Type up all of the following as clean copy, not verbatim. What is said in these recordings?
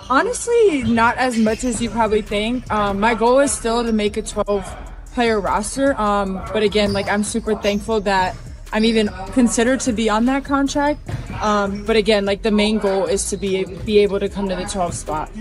Honestly, not as much as you probably think. My goal is still to make a 12-player roster. But again, like I'm super thankful that I'm even considered to be on that contract. But again, like the main goal is to be able to come to the 12 spot.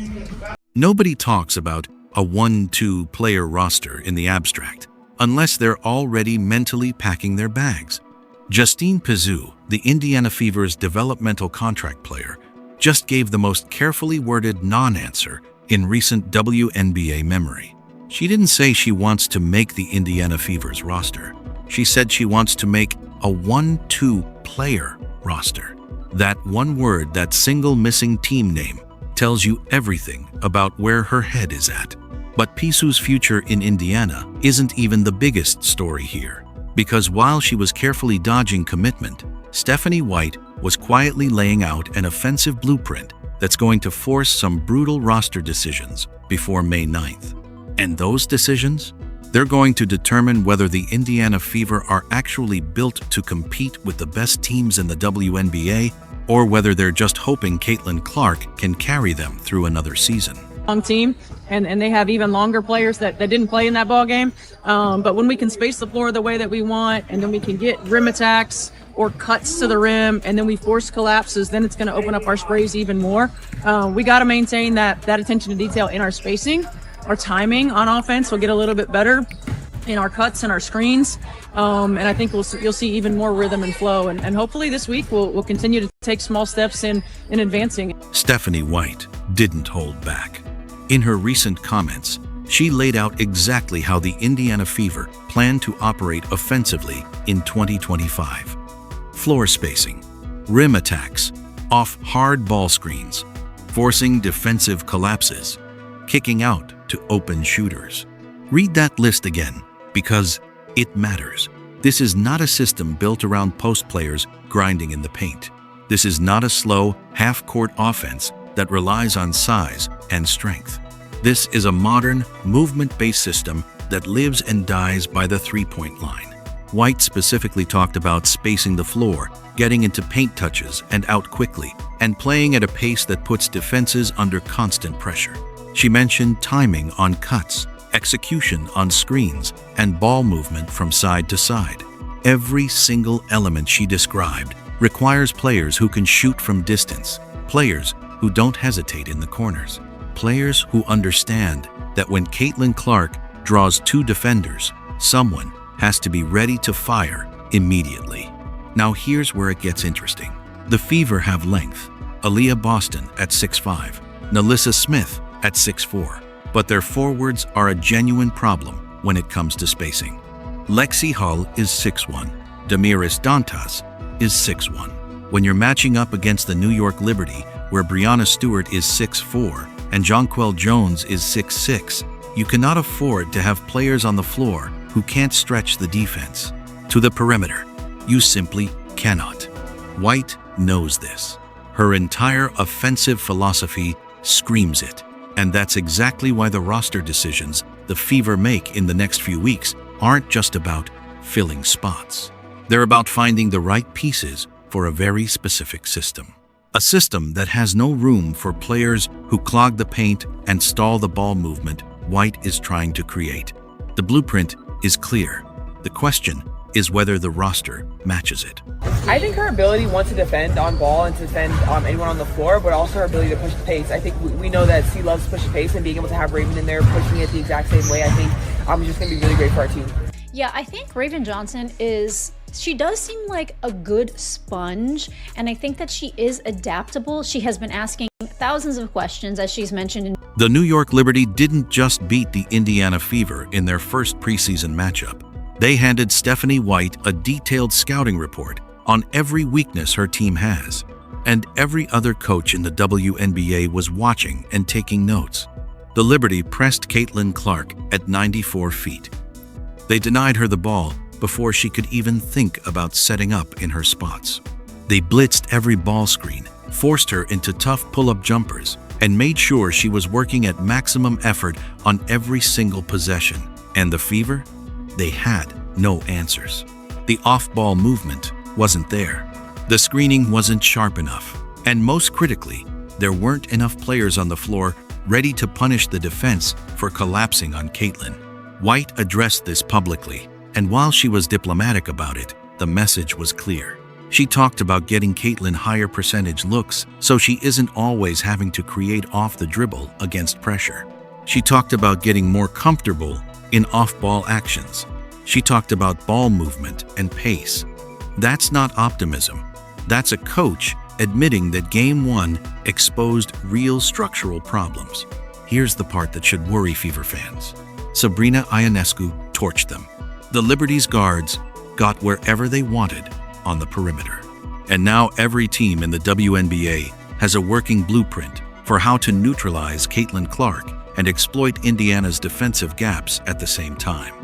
Nobody talks about a 1-2 player roster in the abstract, unless they're already mentally packing their bags. Justine Pissou, the Indiana Fever's developmental contract player, just gave the most carefully worded non-answer in recent WNBA memory. She didn't say she wants to make the Indiana Fever's roster. She said she wants to make a 1-2 player roster. That one word, that single missing team name, tells you everything about where her head is at. But Pissou's future in Indiana isn't even the biggest story here. Because while she was carefully dodging commitment, Stephanie White was quietly laying out an offensive blueprint that's going to force some brutal roster decisions before May 9th. And those decisions? They're going to determine whether the Indiana Fever are actually built to compete with the best teams in the WNBA, or whether they're just hoping Caitlin Clark can carry them through another season. Long team, and they have even longer players that didn't play in that ball game. But when we can space the floor the way that we want, and then we can get rim attacks or cuts to the rim, and then we force collapses, then it's going to open up our sprays even more. We got to maintain that attention to detail in our spacing. Our timing on offense will get a little bit better in our cuts and our screens. And I think you'll see even more rhythm and flow. And hopefully this week we'll continue to take small steps in advancing. Stephanie White didn't hold back. In her recent comments, she laid out exactly how the Indiana Fever plan to operate offensively in 2025. Floor spacing, rim attacks, off hard ball screens, forcing defensive collapses, kicking out to open shooters. Read that list again, because it matters. This is not a system built around post players grinding in the paint. This is not a slow, half-court offense that relies on size and strength. This is a modern, movement-based system that lives and dies by the three-point line. White specifically talked about spacing the floor, getting into paint touches and out quickly, and playing at a pace that puts defenses under constant pressure. She mentioned timing on cuts, execution on screens, and ball movement from side to side. Every single element she described requires players who can shoot from distance, players who don't hesitate in the corners, players who understand that when Caitlin Clark draws two defenders, someone has to be ready to fire immediately. Now here's where it gets interesting. The Fever have length. Aliyah Boston at 6'5", Nalissa Smith at 6'4", but their forwards are a genuine problem when it comes to spacing. Lexie Hull is 6'1", Damiris Dantas is 6'1". When you're matching up against the New York Liberty, where Brianna Stewart is 6'4", and Jonquel Jones is 6'6", you cannot afford to have players on the floor who can't stretch the defense to the perimeter. You simply cannot. White knows this. Her entire offensive philosophy screams it. And that's exactly why the roster decisions the Fever make in the next few weeks aren't just about filling spots. They're about finding the right pieces for a very specific system. A system that has no room for players who clog the paint and stall the ball movement White is trying to create. The blueprint is clear. The question is whether the roster matches it. I think her ability, one, to defend on ball and to defend anyone on the floor, but also her ability to push the pace. I think we know that she loves pushing pace, and being able to have Raven in there pushing it the exact same way, I think just going to be really great for our team. Yeah, I think Raven Johnson she does seem like a good sponge, and I think that she is adaptable. She has been asking thousands of questions, as she's mentioned. The New York Liberty didn't just beat the Indiana Fever in their first preseason matchup. They handed Stephanie White a detailed scouting report on every weakness her team has. And every other coach in the WNBA was watching and taking notes. The Liberty pressed Caitlin Clark at 94 feet. They denied her the ball before she could even think about setting up in her spots. They blitzed every ball screen, forced her into tough pull-up jumpers, and made sure she was working at maximum effort on every single possession. And the Fever? They had no answers. The off-ball movement wasn't there. The screening wasn't sharp enough. And most critically, there weren't enough players on the floor ready to punish the defense for collapsing on Caitlin. White addressed this publicly, and while she was diplomatic about it, the message was clear. She talked about getting Caitlin higher percentage looks so she isn't always having to create off the dribble against pressure. She talked about getting more comfortable in off-ball actions. She talked about ball movement and pace. That's not optimism. That's a coach admitting that Game 1 exposed real structural problems. Here's the part that should worry Fever fans. Sabrina Ionescu torched them. The Liberty's guards got wherever they wanted on the perimeter. And now every team in the WNBA has a working blueprint for how to neutralize Caitlin Clark and exploit Indiana's defensive gaps at the same time.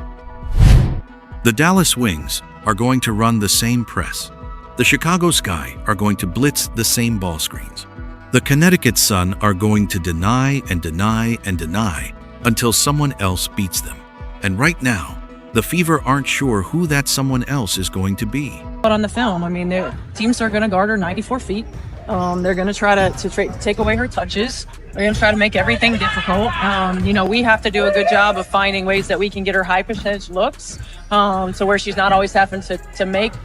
The Dallas Wings are going to run the same press. The Chicago Sky are going to blitz the same ball screens. The Connecticut Sun are going to deny and deny and deny until someone else beats them. And right now, the Fever aren't sure who that someone else is going to be. But on the film, I mean, the teams are going to guard her 94 feet. They're going to try to take away her touches. They're going to try to make everything difficult. We have to do a good job of finding ways that we can get her high percentage looks, so where she's not always having to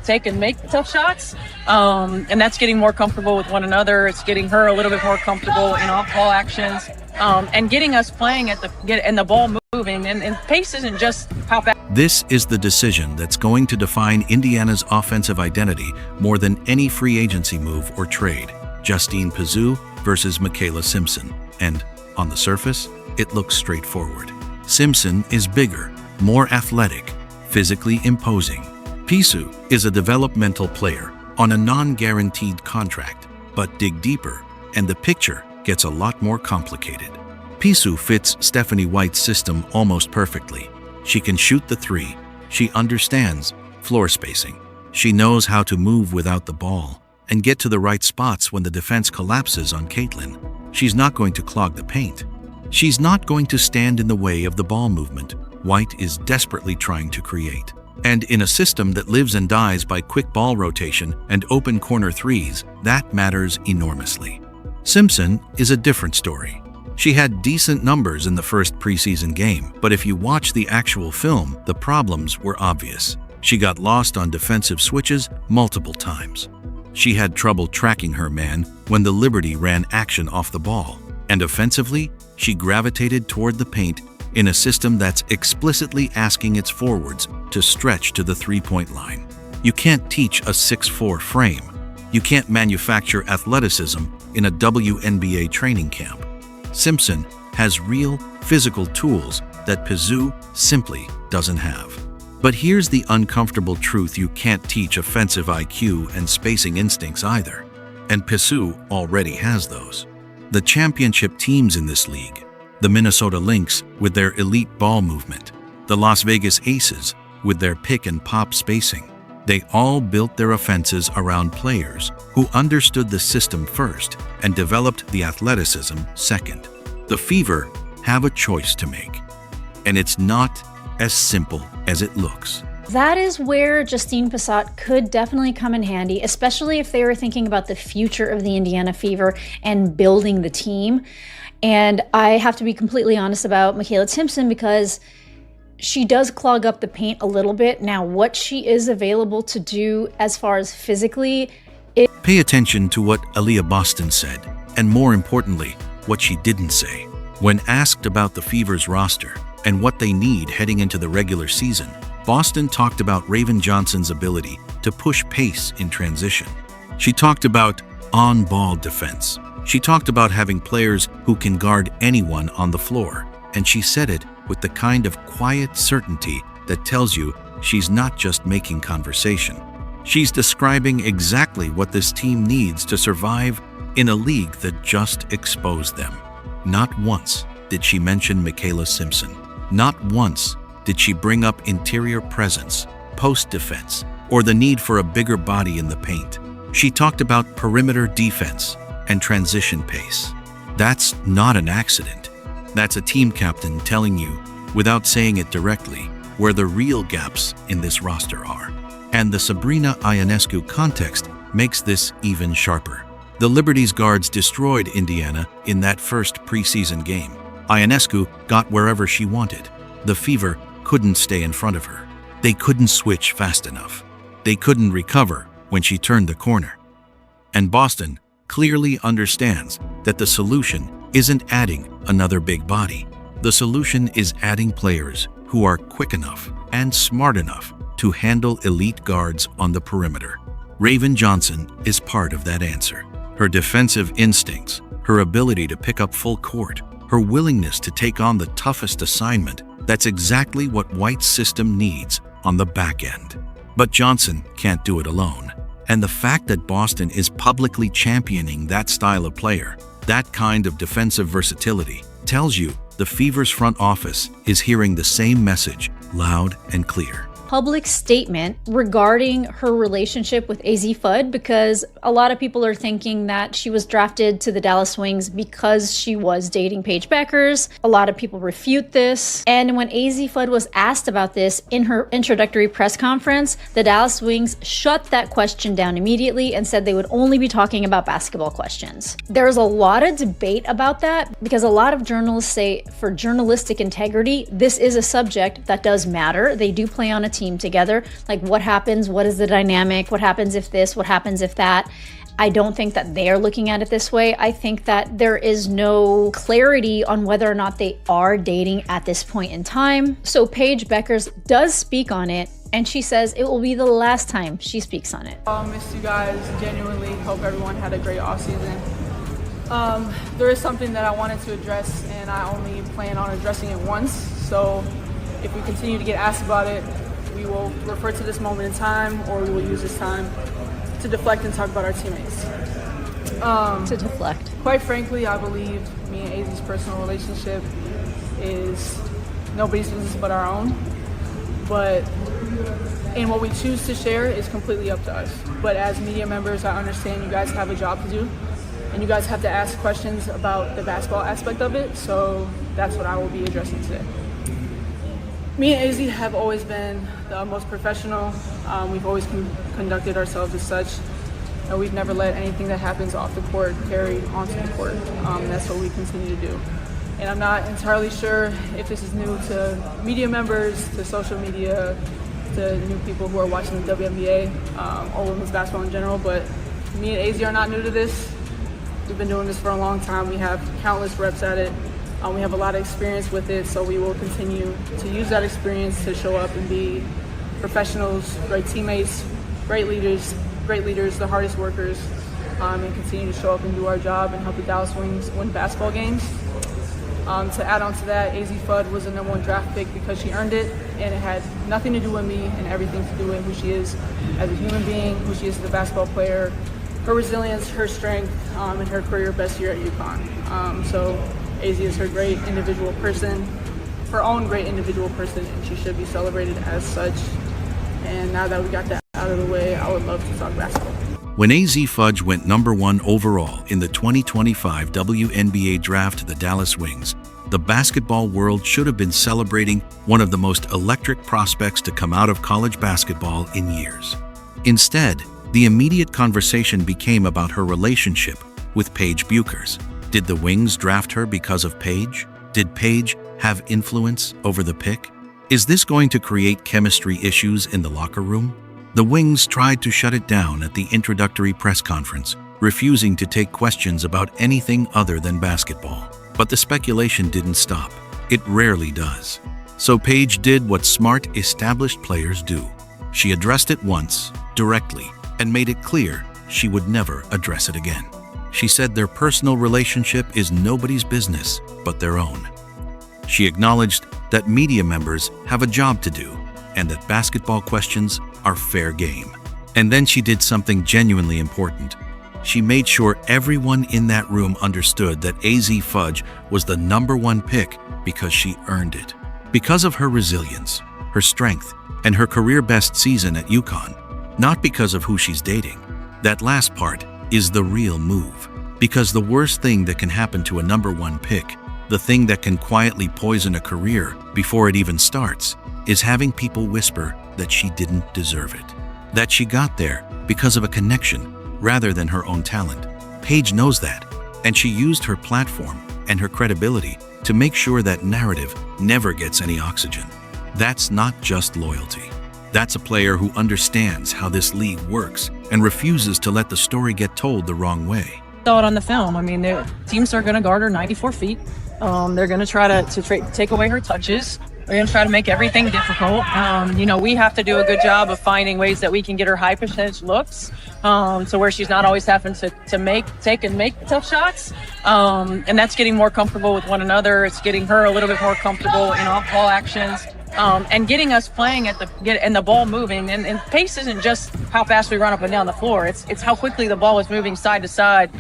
take tough shots. And that's getting more comfortable with one another. It's getting her a little bit more comfortable in off-ball actions, and getting us playing and the ball moving. And pace isn't just how fast. This is the decision that's going to define Indiana's offensive identity more than any free agency move or trade. Justine Pissou versus Michaela Simpson. And on the surface, it looks straightforward. Simpson is bigger, more athletic, physically imposing. Pissou is a developmental player on a non-guaranteed contract, but dig deeper, and the picture gets a lot more complicated. Pissou fits Stephanie White's system almost perfectly. She can shoot the three. She understands floor spacing. She knows how to move without the ball and get to the right spots when the defense collapses on Caitlin. She's not going to clog the paint. She's not going to stand in the way of the ball movement White is desperately trying to create. And in a system that lives and dies by quick ball rotation and open corner threes, that matters enormously. Simpson is a different story. She had decent numbers in the first preseason game, but if you watch the actual film, the problems were obvious. She got lost on defensive switches multiple times. She had trouble tracking her man when the Liberty ran action off the ball. And offensively, she gravitated toward the paint in a system that's explicitly asking its forwards to stretch to the three-point line. You can't teach a 6'4" frame. You can't manufacture athleticism in a WNBA training camp. Simpson has real physical tools that Pissou simply doesn't have. But here's the uncomfortable truth: you can't teach offensive IQ and spacing instincts either. And Pissou already has those. The championship teams in this league, the Minnesota Lynx with their elite ball movement, the Las Vegas Aces with their pick and pop spacing, they all built their offenses around players who understood the system first and developed the athleticism second. The Fever have a choice to make, and it's not as simple as it looks. That is where Justine Pissou could definitely come in handy, especially if they were thinking about the future of the Indiana Fever and building the team. And I have to be completely honest about Michaela Simpson because she does clog up the paint a little bit. Now, what she is available to do as far as physically, Pay attention to what Aliyah Boston said, and more importantly, what she didn't say. When asked about the Fever's roster and what they need heading into the regular season, Boston talked about Raven Johnson's ability to push pace in transition. She talked about on-ball defense. She talked about having players who can guard anyone on the floor, and she said it with the kind of quiet certainty that tells you she's not just making conversation. She's describing exactly what this team needs to survive in a league that just exposed them. Not once did she mention Michaela Simpson. Not once did she bring up interior presence, post defense, or the need for a bigger body in the paint. She talked about perimeter defense and transition pace. That's not an accident. That's a team captain telling you, without saying it directly, where the real gaps in this roster are. And the Sabrina Ionescu context makes this even sharper. The Liberty's guards destroyed Indiana in that first preseason game. Ionescu got wherever she wanted. The Fever couldn't stay in front of her. They couldn't switch fast enough. They couldn't recover when she turned the corner. And Boston clearly understands that the solution isn't adding another big body. The solution is adding players who are quick enough and smart enough to handle elite guards on the perimeter. Raven Johnson is part of that answer. Her defensive instincts, her ability to pick up full court, her willingness to take on the toughest assignment, that's exactly what White's system needs on the back end. But Johnson can't do it alone. And the fact that Boston is publicly championing that style of player, that kind of defensive versatility, tells you the Fever's front office is hearing the same message loud and clear. Public statement regarding her relationship with AZ Fudge, because a lot of people are thinking that she was drafted to the Dallas Wings because she was dating Paige Bueckers. A lot of people refute this. And when AZ Fudge was asked about this in her introductory press conference, the Dallas Wings shut that question down immediately and said they would only be talking about basketball questions. There's a lot of debate about that because a lot of journalists say for journalistic integrity, this is a subject that does matter. They do play on a team together. Like, what happens? What is the dynamic? What happens if this? What happens if that? I don't think that they are looking at it this way. I think that there is no clarity on whether or not they are dating at this point in time. So Paige Bueckers does speak on it, and she says it will be the last time she speaks on it. Miss you guys. Genuinely hope everyone had a great off season. There is something that I wanted to address, and I only plan on addressing it once. So if we continue to get asked about it, we will refer to this moment in time, or we will use this time to deflect and talk about our teammates. To deflect. Quite frankly, I believe me and AZ's personal relationship is nobody's business but our own. And what we choose to share is completely up to us. But as media members, I understand you guys have a job to do, and you guys have to ask questions about the basketball aspect of it. So that's what I will be addressing today. Me and AZ have always been the most professional. We've always conducted ourselves as such, and we've never let anything that happens off the court carry onto the court. That's what we continue to do. And I'm not entirely sure if this is new to media members, to social media, to new people who are watching the WNBA or women's basketball in general, but me and AZ are not new to this. We've been doing this for a long time. We have countless reps at it. We have a lot of experience with it, so we will continue to use that experience to show up and be professionals, great teammates, great leaders, the hardest workers, and continue to show up and do our job and help the Dallas Wings win basketball games. To add on to that, AZ Fudge was the #1 draft pick because she earned it, and it had nothing to do with me and everything to do with who she is as a human being, who she is as a basketball player, her resilience, her strength, and her career best year at UConn. So AZ is her great individual person, her own great individual person, and she should be celebrated as such. And now that we got that out of the way, I would love to talk basketball. When AZ Fudge went #1 overall in the 2025 WNBA draft to the Dallas Wings, the basketball world should have been celebrating one of the most electric prospects to come out of college basketball in years. Instead, the immediate conversation became about her relationship with Paige Bueckers. Did the Wings draft her because of Paige? Did Paige have influence over the pick? Is this going to create chemistry issues in the locker room? The Wings tried to shut it down at the introductory press conference, refusing to take questions about anything other than basketball. But the speculation didn't stop. It rarely does. So Paige did what smart, established players do. She addressed it once, directly, and made it clear she would never address it again. She said their personal relationship is nobody's business but their own. She acknowledged that media members have a job to do and that basketball questions are fair game. And then she did something genuinely important. She made sure everyone in that room understood that AZ Fudge was the #1 pick because she earned it. Because of her resilience, her strength, and her career best season at UConn, not because of who she's dating. That last part is the real move. Because the worst thing that can happen to a #1 pick, the thing that can quietly poison a career before it even starts, is having people whisper that she didn't deserve it. That she got there because of a connection rather than her own talent. Paige knows that, and she used her platform and her credibility to make sure that narrative never gets any oxygen. That's not just loyalty. That's a player who understands how this league works and refuses to let the story get told the wrong way. Saw it on the film. I mean, the teams are going to guard her 94 feet. They're going to try to take away her touches. They're going to try to make everything difficult. We have to do a good job of finding ways that we can get her high percentage looks, to where she's not always having to take tough shots. And that's getting more comfortable with one another. It's getting her a little bit more comfortable in off-ball actions. And getting us playing and the ball moving. And pace isn't just how fast we run up and down the floor. It's how quickly the ball is moving side to side,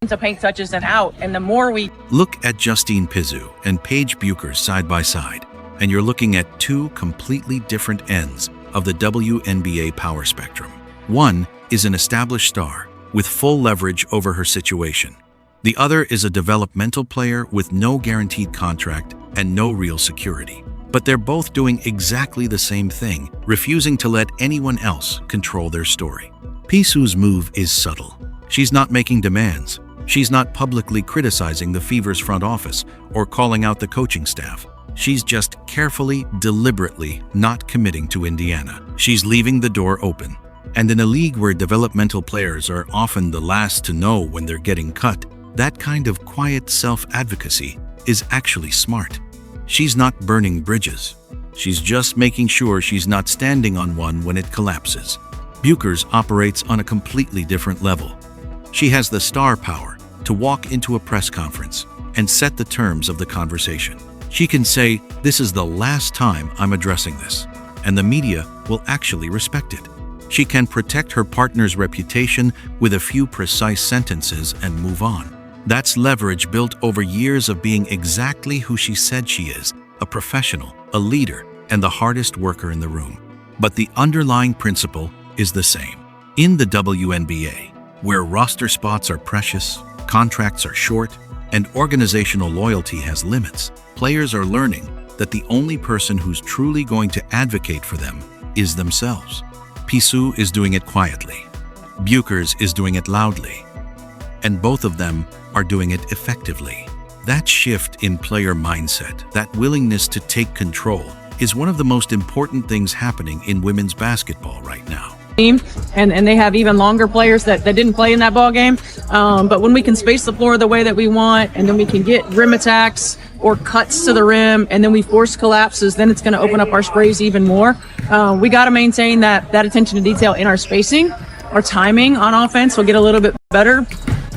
into paint touches and out. And the more we look at Justine Pissou and Paige Bueckers side by side, and you're looking at two completely different ends of the WNBA power spectrum. One is an established star with full leverage over her situation. The other is a developmental player with no guaranteed contract and no real security. But they're both doing exactly the same thing, refusing to let anyone else control their story. Pissou's move is subtle. She's not making demands. She's not publicly criticizing the Fever's front office or calling out the coaching staff. She's just carefully, deliberately not committing to Indiana. She's leaving the door open. And in a league where developmental players are often the last to know when they're getting cut, that kind of quiet self-advocacy is actually smart. She's not burning bridges. She's just making sure she's not standing on one when it collapses. Bueckers operates on a completely different level. She has the star power to walk into a press conference and set the terms of the conversation. She can say, "This is the last time I'm addressing this," and the media will actually respect it. She can protect her partner's reputation with a few precise sentences and move on. That's leverage built over years of being exactly who she said she is, a professional, a leader, and the hardest worker in the room. But the underlying principle is the same. In the WNBA, where roster spots are precious, contracts are short, and organizational loyalty has limits, players are learning that the only person who's truly going to advocate for them is themselves. Pissou is doing it quietly. Bueckers is doing it loudly. And both of them are doing it effectively. That shift in player mindset, that willingness to take control, is one of the most important things happening in women's basketball right now. And they have even longer players that didn't play in that ball game. But when we can space the floor the way that we want, and then we can get rim attacks or cuts to the rim, and then we force collapses, then it's going to open up our sprays even more. We got to maintain that attention to detail in our spacing. Our timing on offense will get a little bit better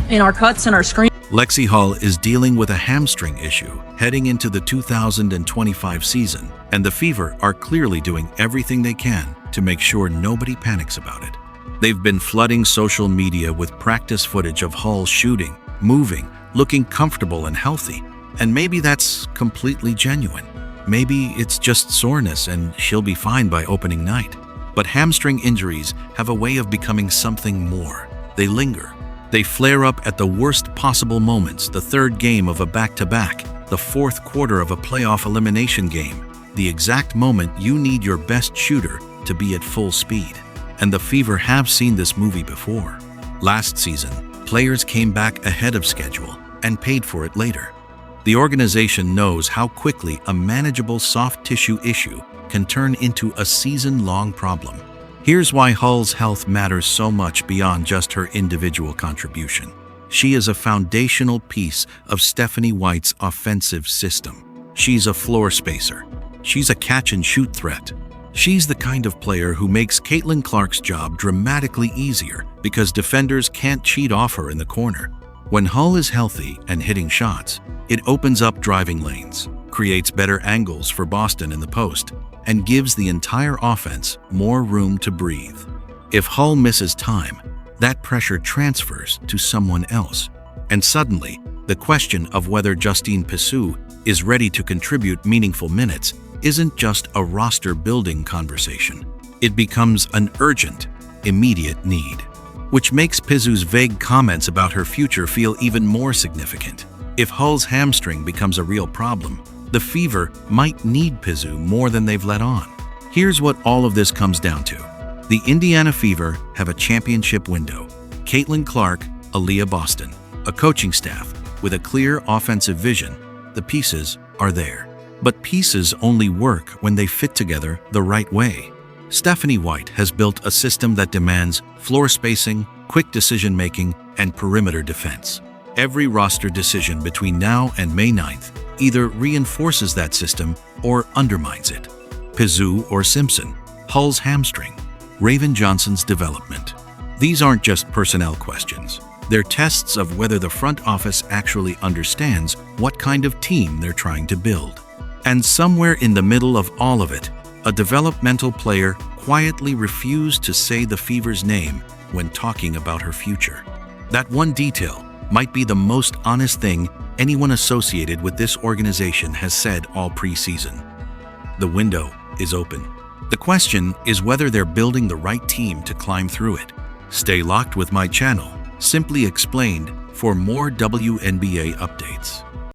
in our cuts and our screen. Lexie Hull is dealing with a hamstring issue heading into the 2025 season, and the Fever are clearly doing everything they can to make sure nobody panics about it. They've been flooding social media with practice footage of Hull shooting, moving, looking comfortable and healthy. And maybe that's completely genuine. Maybe it's just soreness and she'll be fine by opening night. But hamstring injuries have a way of becoming something more. They linger. They flare up at the worst possible moments, the third game of a back-to-back, the fourth quarter of a playoff elimination game, the exact moment you need your best shooter to be at full speed. And the Fever have seen this movie before. Last season, players came back ahead of schedule and paid for it later. The organization knows how quickly a manageable soft tissue issue can turn into a season-long problem. Here's why Hull's health matters so much beyond just her individual contribution. She is a foundational piece of Stephanie White's offensive system. She's a floor spacer. She's a catch-and-shoot threat. She's the kind of player who makes Caitlin Clark's job dramatically easier because defenders can't cheat off her in the corner. When Hull is healthy and hitting shots, it opens up driving lanes, creates better angles for Boston in the post, and gives the entire offense more room to breathe. If Hull misses time, that pressure transfers to someone else. And suddenly, the question of whether Justine Pissou is ready to contribute meaningful minutes isn't just a roster-building conversation. It becomes an urgent, immediate need, which makes Pissou's vague comments about her future feel even more significant. If Hull's hamstring becomes a real problem, the Fever might need Pissou more than they've let on. Here's what all of this comes down to. The Indiana Fever have a championship window. Caitlin Clark, Aliyah Boston, a coaching staff with a clear offensive vision. The pieces are there. But pieces only work when they fit together the right way. Stephanie White has built a system that demands floor spacing, quick decision-making, and perimeter defense. Every roster decision between now and May 9th either reinforces that system or undermines it. Pissou or Simpson, Hull's hamstring, Raven Johnson's development. These aren't just personnel questions. They're tests of whether the front office actually understands what kind of team they're trying to build. And somewhere in the middle of all of it, a developmental player quietly refused to say the Fever's name when talking about her future. That one detail might be the most honest thing anyone associated with this organization has said all preseason. The window is open. The question is whether they're building the right team to climb through it. Stay locked with my channel, Simply Explained, for more WNBA updates.